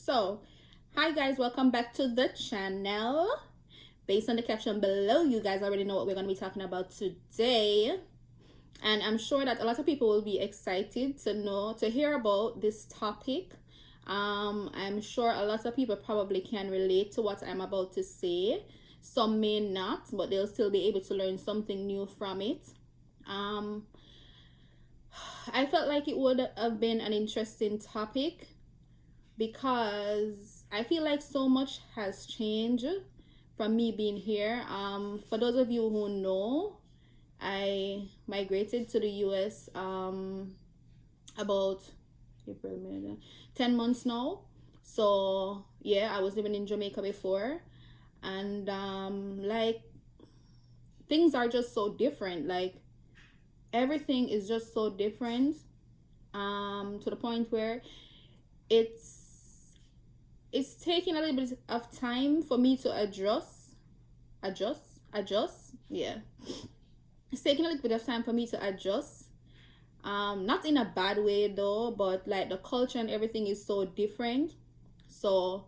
So, hi guys, welcome back to the channel. Based on the caption below, you guys already know what we're going to be talking about today. And I'm sure that a lot of people will be excited to hear about this topic. I'm sure a lot of people probably can relate to what I'm about to say. Some may not, but they'll still be able to learn something new from it. I felt like it would have been an interesting topic because I feel like so much has changed from me being here. For those of you who know, I migrated to the US about April, May, 10 months now. So yeah, I was living in Jamaica before, and like things are just so different. Like everything is just so different. To the point where it's taking a little bit of time for me to adjust. Yeah, it's taking a little bit of time for me to adjust. Not in a bad way though, but like the culture and everything is so different. So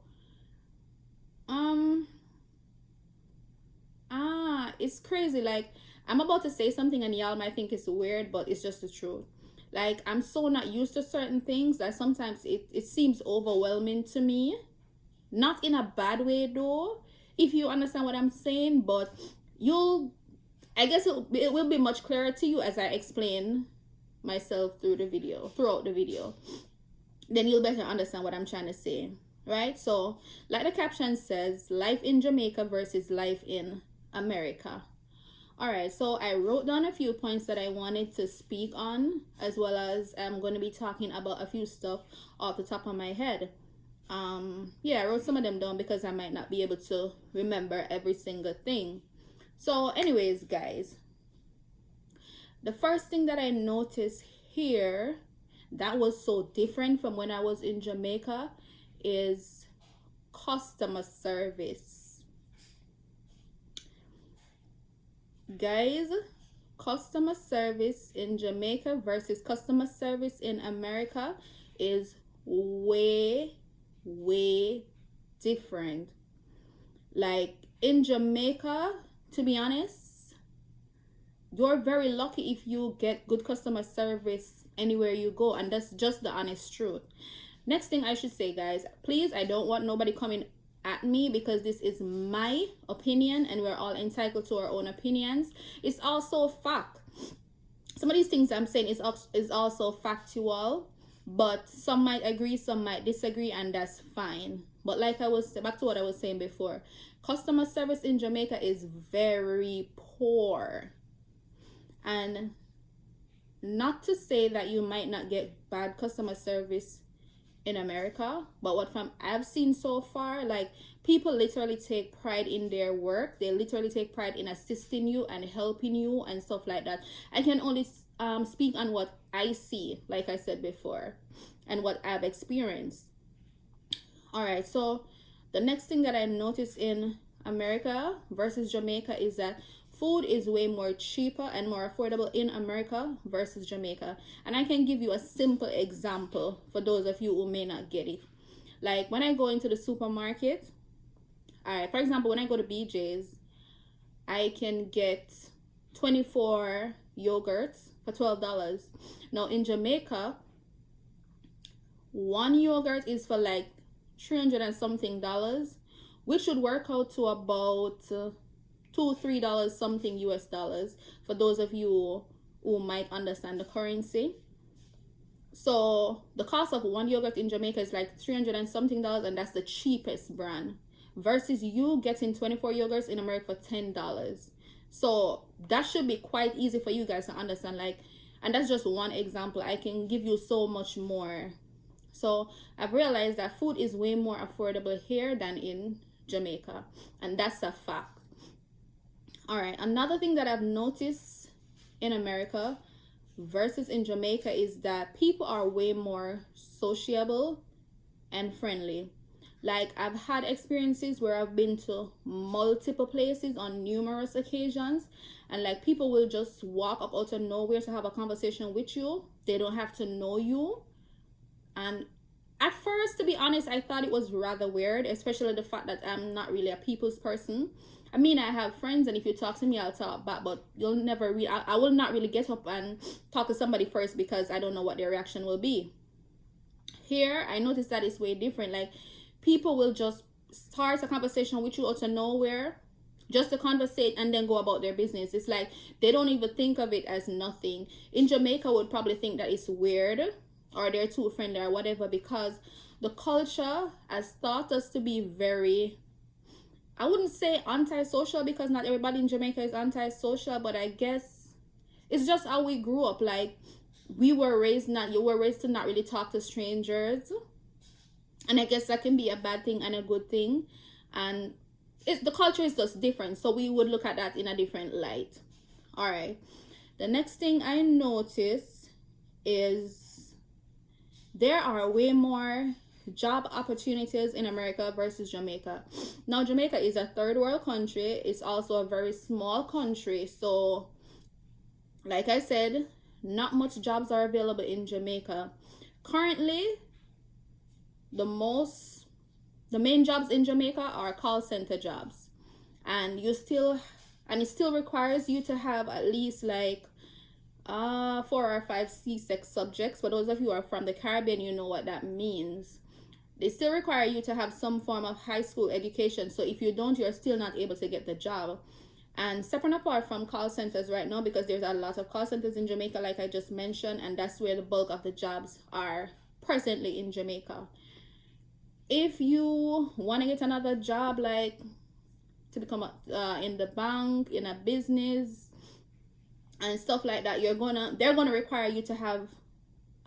it's crazy. Like I'm about to say something and y'all might think it's weird, but it's just the truth. Like I'm so not used to certain things that sometimes it seems overwhelming to me. Not in a bad way though, if you understand what I'm saying, but I guess it will be much clearer to you as I explain myself throughout the video. Then you'll better understand what I'm trying to say, right? So, like the caption says, life in Jamaica versus life in America. All right, so I wrote down a few points that I wanted to speak on, as well as I'm going to be talking about a few stuff off the top of my head. Yeah, I wrote some of them down because I might not be able to remember every single thing. So anyways, guys, the first thing that I noticed here that was so different from when I was in Jamaica is customer service. Guys, customer service in Jamaica versus customer service in America is way different. Like in Jamaica, to be honest, you're very lucky if you get good customer service anywhere you go, and that's just the honest truth. Next thing I should say, guys, please, I don't want nobody coming at me because this is my opinion and we're all entitled to our own opinions. It's also fact. Some of these things I'm saying is also factual, but some might agree, some might disagree, and that's fine. But like I was back to what I was saying before, customer service in Jamaica is very poor. And not to say that you might not get bad customer service in America, but what I've seen so far, like people literally take pride in their work. They literally take pride in assisting you and helping you and stuff like that. I can only speak on what I see, like I said before, and what I've experienced. All right, so the next thing that I noticed in America versus Jamaica is that food is way more cheaper and more affordable in America versus Jamaica. And I can give you a simple example for those of you who may not get it. Like when I go into the supermarket, all right, for example, when I go to BJ's, I can get 24 yogurts for $12. Now in Jamaica, one yogurt is for like 300 and something dollars, which would work out to about $2-3 something US dollars for those of you who might understand the currency. So the cost of one yogurt in Jamaica is like 300 and something dollars, and that's the cheapest brand, versus you getting 24 yogurts in America for $10. So that should be quite easy for you guys to understand. Like, and that's just one example. I can give you so much more. So I've realized that food is way more affordable here than in Jamaica, and that's a fact. All right, another thing that I've noticed in America versus in Jamaica is that people are way more sociable and friendly. Like I've had experiences where I've been to multiple places on numerous occasions, and like people will just walk up out of nowhere to have a conversation with you. They don't have to know you, and At first, to be honest, I thought it was rather weird, especially the fact that I'm not really a people's person. I mean, I have friends, and if you talk to me, I'll talk back, but you'll never really, I will not really get up and talk to somebody first because I don't know what their reaction will be. Here, I noticed that it's way different. Like, people will just start a conversation with you out of nowhere just to conversate and then go about their business. It's like they don't even think of it as nothing. In Jamaica, would probably think that it's weird or they're too friendly or whatever, because the culture has taught us to be very, I wouldn't say antisocial, because not everybody in Jamaica is antisocial, but I guess it's just how we grew up. Like, you were raised to not really talk to strangers, and I guess that can be a bad thing and a good thing. And the culture is just different, so we would look at that in a different light. All right, the next thing I notice is there are way more job opportunities in America versus Jamaica. Now, Jamaica is a third world country. It's also a very small country, so like I said, not much jobs are available in Jamaica currently. The main jobs in Jamaica are call center jobs, and it still requires you to have at least like 4 or 5 C6 subjects. For those of you who are from the Caribbean, you know what that means. They still require you to have some form of high school education, so if you don't, you're still not able to get the job. And separate apart from call centers right now, because there's a lot of call centers in Jamaica, like I just mentioned, and that's where the bulk of the jobs are presently in Jamaica. If you want to get another job, like to become in the bank, in a business and stuff like that, they're gonna require you to have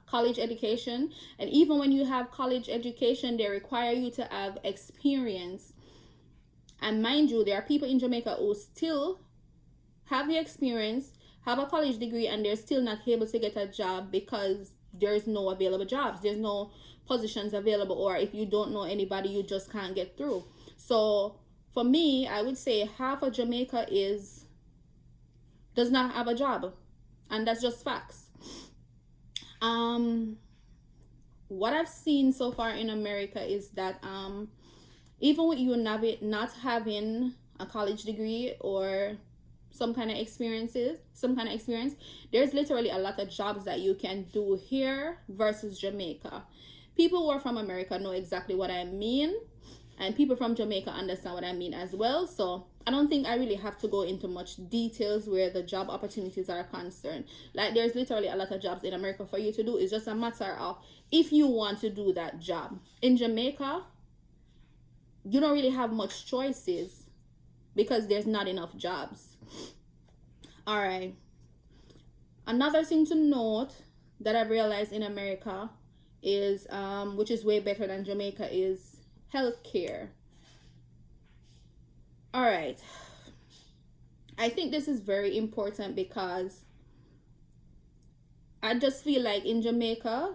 college education. And even when you have college education, they require you to have experience. And mind you, there are people in Jamaica who still have the experience, have a college degree, and they're still not able to get a job because there's no available jobs. There's no positions available, or if you don't know anybody, you just can't get through. So for me, I would say half of Jamaica does not have a job, and that's just facts. What I've seen so far in America is that even with you not having a college degree or some kind of experience, there's literally a lot of jobs that you can do here versus Jamaica. People who are from America know exactly what I mean, and people from Jamaica understand what I mean as well. So I don't think I really have to go into much details where the job opportunities are concerned. Like, there's literally a lot of jobs in America for you to do. It's just a matter of if you want to do that job. In Jamaica, you don't really have much choices because there's not enough jobs. All right, another thing to note that I've realized in America is which is way better than Jamaica, is healthcare. All right, I think this is very important because I just feel like in Jamaica,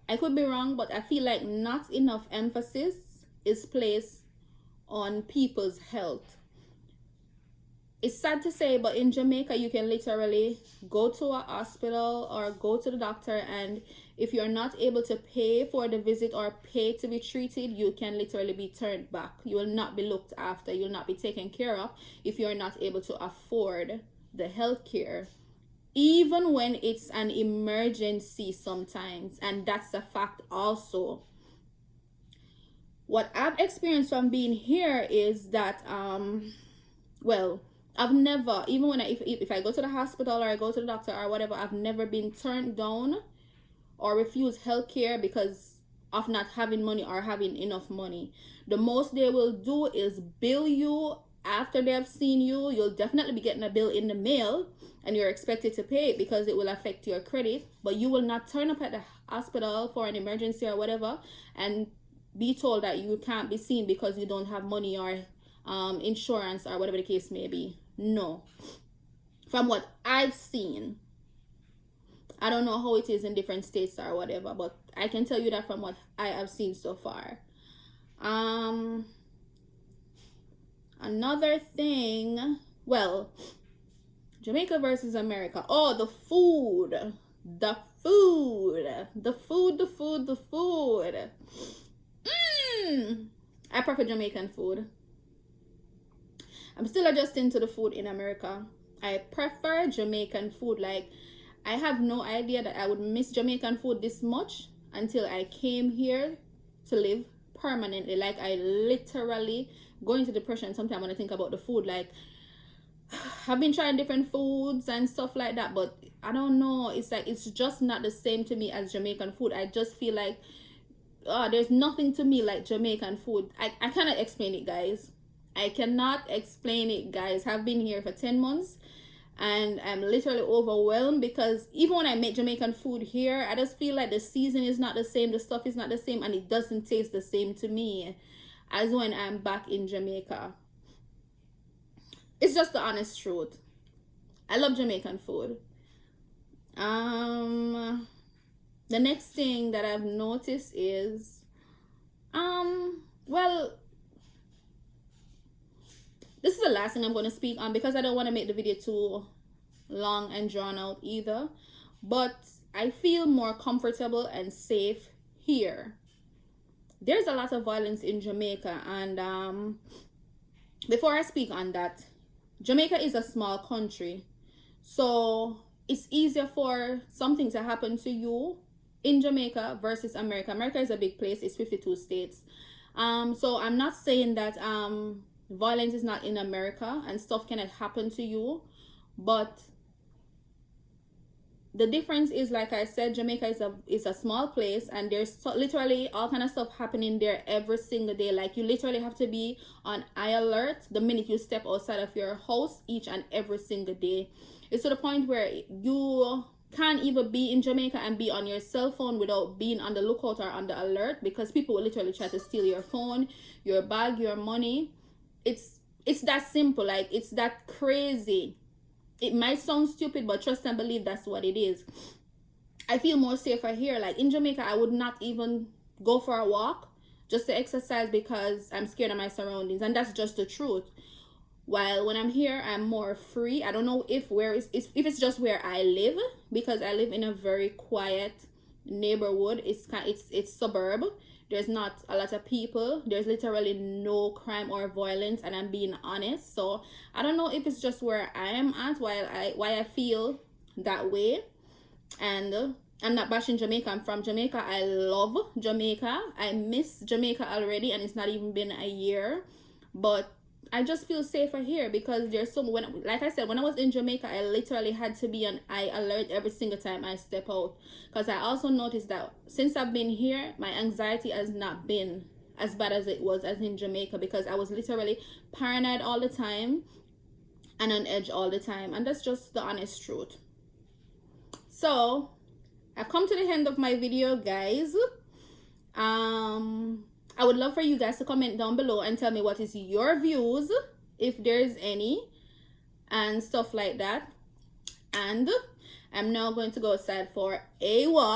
I could be wrong, but I feel like not enough emphasis is placed on people's health. It's sad to say, but in Jamaica, you can literally go to a hospital or go to the doctor, and if you're not able to pay for the visit or pay to be treated, you can literally be turned back. You will not be looked after. You will not be taken care of if you're not able to afford the health care, even when it's an emergency sometimes. And that's a fact also. What I've experienced from being here is that I've never, even when if I go to the hospital or I go to the doctor or whatever, I've never been turned down or refused health care because of not having money or having enough money. The most they will do is bill you after they have seen you. You'll definitely be getting a bill in the mail, and you're expected to pay it because it will affect your credit. But you will not turn up at the hospital for an emergency or whatever and be told that you can't be seen because you don't have money or insurance or whatever the case may be. No. From what I've seen, I don't know how it is in different states or whatever, but I can tell you that from what I have seen so far. Another thing, Jamaica versus America. Oh, the food. The food. The food, the food, the food. I prefer Jamaican food. I'm still adjusting to the food in America. I prefer Jamaican food. Like, I have no idea that I would miss Jamaican food this much until I came here to live permanently. Like, I literally go into depression sometimes when I think about the food. Like, I've been trying different foods and stuff like that, but I don't know. It's like, it's just not the same to me as Jamaican food. I just feel like there's nothing to me like Jamaican food. I cannot explain it, guys. I cannot explain it, guys. I've been here for 10 months and I'm literally overwhelmed because even when I make Jamaican food here, I just feel like the season is not the same, the stuff is not the same, and it doesn't taste the same to me as when I'm back in Jamaica. It's just the honest truth. I love Jamaican food. The next thing that I've noticed is well, this is the last thing I'm going to speak on because I don't want to make the video too long and drawn out either. But I feel more comfortable and safe here. There's a lot of violence in Jamaica, and before I speak on that, Jamaica is a small country, so it's easier for something to happen to you in Jamaica versus America. America is a big place. It's 52 states. So I'm not saying that violence is not in America and stuff cannot happen to you, but the difference is, like I said, Jamaica is a small place, and there's literally all kind of stuff happening there every single day. Like, you literally have to be on high alert the minute you step outside of your house each and every single day. It's to the point where you can't even be in Jamaica and be on your cell phone without being on the lookout or on the alert, because people will literally try to steal your phone, your bag, your money. It's that simple. Like, it's that crazy. It might sound stupid, but trust and believe that's what it is. I feel more safer here. Like, in Jamaica, I would not even go for a walk just to exercise because I'm scared of my surroundings, and that's just the truth. While when I'm here, I'm more free. I don't know if it's just where I live, because I live in a very quiet neighborhood. It's suburb. There's not a lot of people. There's literally no crime or violence, and I'm being honest. So I don't know if it's just where I am at, why I feel that way. And I'm not bashing Jamaica. I'm from Jamaica. I love Jamaica. I miss Jamaica already, and it's not even been a year. But I just feel safer here because there's like I said, when I was in Jamaica, I literally had to be on high alert every single time I step out. Because I also noticed that since I've been here, my anxiety has not been as bad as it was as in Jamaica, because I was literally paranoid all the time and on edge all the time. And that's just the honest truth. So I've come to the end of my video, guys. I would love for you guys to comment down below and tell me what is your views, if there's any, and stuff like that. And I'm now going to go outside for a walk.